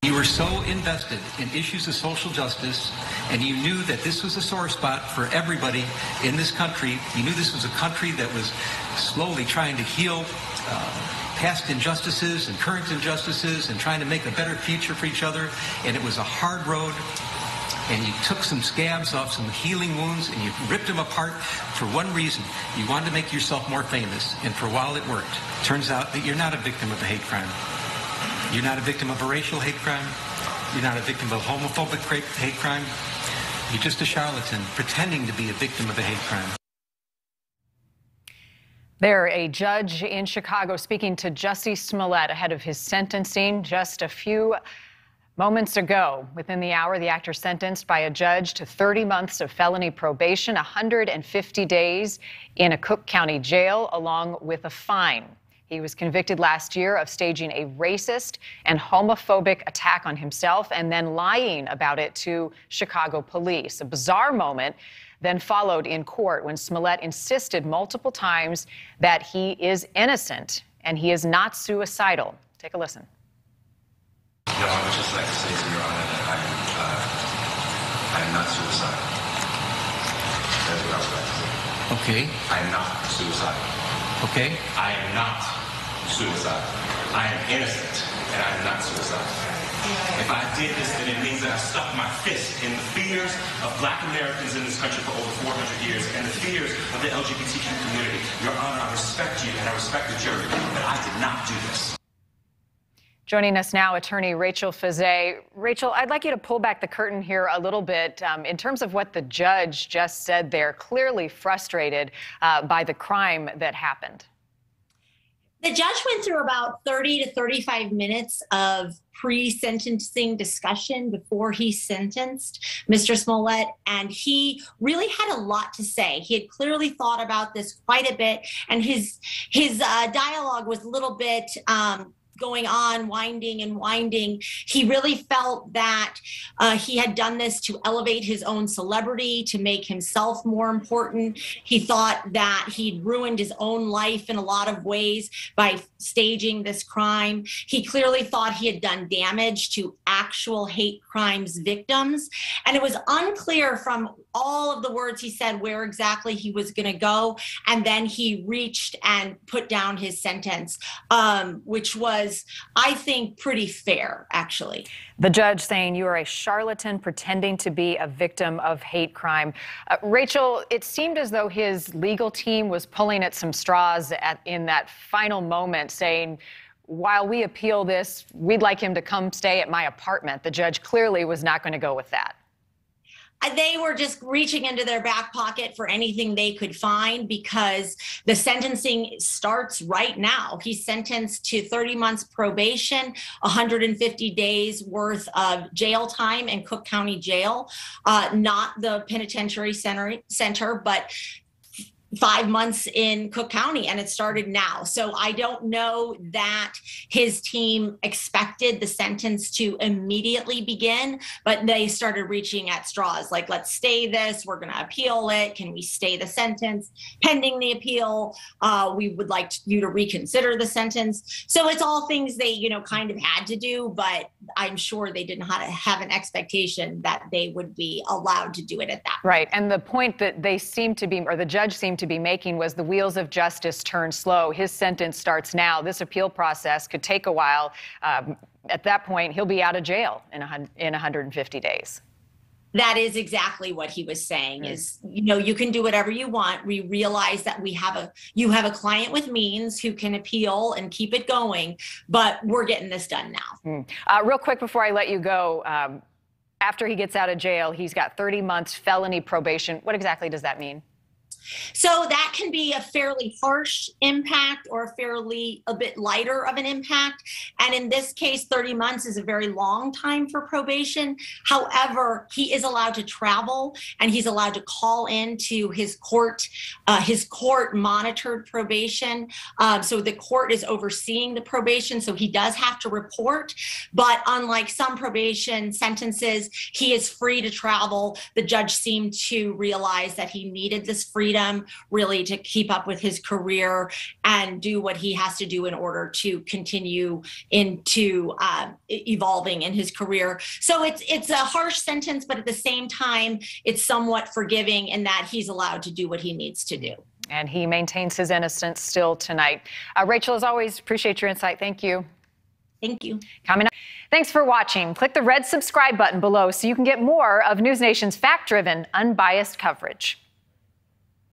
You were so invested in issues of social justice, and you knew that this was a sore spot for everybody in this country. You knew this was a country that was slowly trying to heal past injustices and current injustices and trying to make a better future for each other. And it was a hard road. And you took some scabs off some healing wounds and you ripped them apart for one reason. You wanted to make yourself more famous. And for a while it worked. Turns out that you're not a victim of a hate crime. You're not a victim of a racial hate crime. You're not a victim of a homophobic hate crime. You're just a charlatan pretending to be a victim of a hate crime. There, a judge in Chicago speaking to Jussie Smollett ahead of his sentencing just a few moments ago. Within the hour, the actor sentenced by a judge to 30 months of felony probation, 150 days in a Cook County jail, along with a fine. He was convicted last year of staging a racist and homophobic attack on himself and then lying about it to Chicago police. A bizarre moment then followed in court when Smollett insisted multiple times that he is innocent and he is not suicidal. Take a listen. No, I would just like to say to Your Honor that I am not suicidal. That's what I would like to say. Okay. I am not suicidal. Okay. I am not suicidal. I am innocent, and I am not suicidal. If I did this, then it means that I stuck my fist in the fears of Black Americans in this country for over 400 years and the fears of the LGBTQ community. Your Honor, I respect you and I respect the jury, but I did not do this. Joining us now, attorney Rachel Fezay. Rachel, I'd like you to pull back the curtain here a little bit in terms of what the judge just said there, clearly frustrated by the crime that happened. The judge went through about 30 to 35 minutes of pre-sentencing discussion before he sentenced Mr. Smollett, and he really had a lot to say. He had clearly thought about this quite a bit, and his dialogue was a little bit going on, winding and winding. He really felt that he had done this to elevate his own celebrity, to make himself more important. He thought that he'd ruined his own life in a lot of ways by staging this crime. He clearly thought he had done damage to actual hate crimes victims. And it was unclear from all of the words he said where exactly he was going to go. And then he reached and put down his sentence, which was, I think, pretty fair, actually. The judge saying you are a charlatan pretending to be a victim of hate crime. Rachel, it seemed as though his legal team was pulling at some straws in that final moment, saying, while we appeal this, we'd like him to come stay at my apartment. The judge clearly was not going to go with that. They were just reaching into their back pocket for anything they could find because the sentencing starts right now. He's sentenced to 30 months probation, 150 days worth of jail time in Cook County Jail, not the penitentiary center, but 5 months in Cook County, and it started now. So I don't know that his team expected the sentence to immediately begin, but they started reaching at straws like, let's stay this, we're going to appeal it. Can we stay the sentence pending the appeal? We would like you to reconsider the sentence. So it's all things they, kind of had to do, but I'm sure they didn't have an expectation that they would be allowed to do it at that point. Right. And the point that they seem to be, or the judge seemed to be making, was the wheels of justice turn slow. His sentence starts now. This appeal process could take a while. At that point, he'll be out of jail in 150 days. That is exactly what he was saying is, you can do whatever you want. We realize that you have a client with means who can appeal and keep it going, but we're getting this done now. Real quick before I let you go, after he gets out of jail, he's got 30 months felony probation. What exactly does that mean? So that can be a fairly harsh impact or a bit lighter of an impact. And in this case, 30 months is a very long time for probation. However, he is allowed to travel and he's allowed to call into his court monitored probation. So the court is overseeing the probation. So he does have to report. But unlike some probation sentences, he is free to travel. The judge seemed to realize that he needed this freedom freedom, really to keep up with his career and do what he has to do in order to continue into evolving in his career. So it's a harsh sentence, but at the same time, it's somewhat forgiving in that he's allowed to do what he needs to do. And he maintains his innocence still tonight. Rachel, as always, appreciate your insight. Thank you. Thank you. Coming up. Thanks for watching. Click the red subscribe button below so you can get more of NewsNation's fact-driven, unbiased coverage.